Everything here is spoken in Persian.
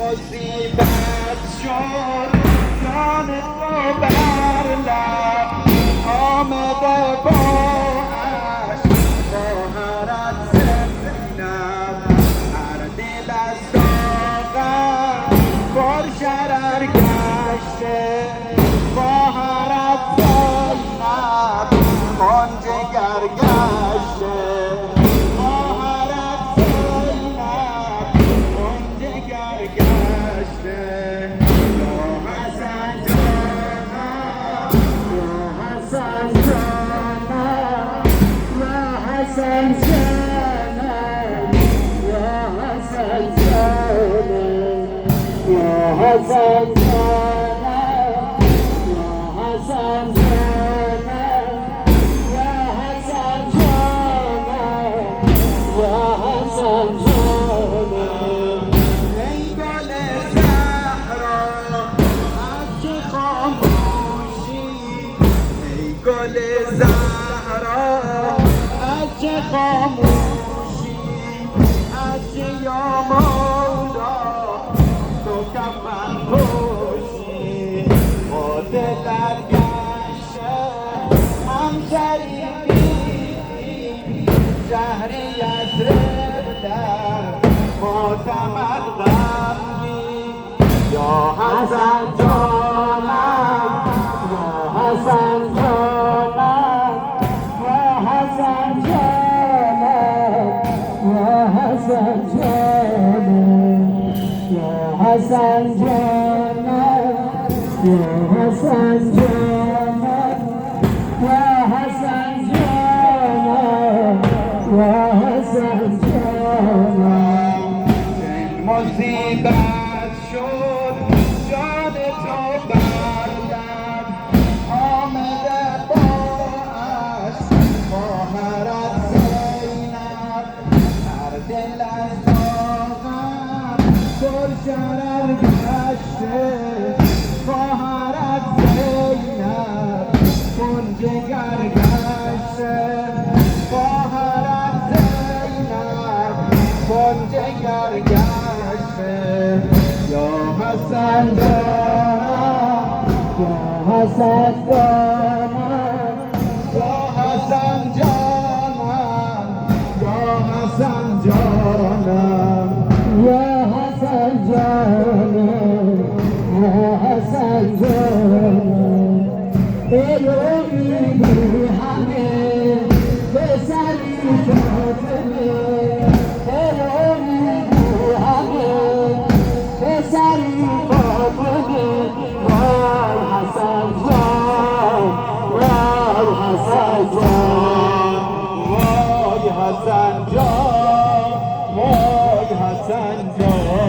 مصیبت شد جان تو بر لب آمده با عشق خواهرت زینب هر دل از داغم پر شرر گشته خواهرت زینب آن جگر گشته گل زهرا از چه خاموشی از چه یا مولا تو کفن پوشی خود در گشه همشریفی شهری از در معتمد غمگی یا حسن جانم یا حسن Hasan Canım, ya Hasan Canım, ya Hasan Canım, ya Hasan Canım. مصیبت شد جان تو بر لب آمده با عشق خواهرت زینب هر دل از داغم پر شرر گشته خواهرت زینب کن جگر گشته خواهرت زینب کن جگر گشته یا حسن جانم Ya Hasan Canım, یا حسن جانم یا حسن جانم ya Hasan Canım, ya Hasan Canım. Elimi hamle ve seni kötüme. Elimi hamle ve seni kötüme. Vay Hasan Can, vay Hasan Can. وای حسن جان وای حسن جان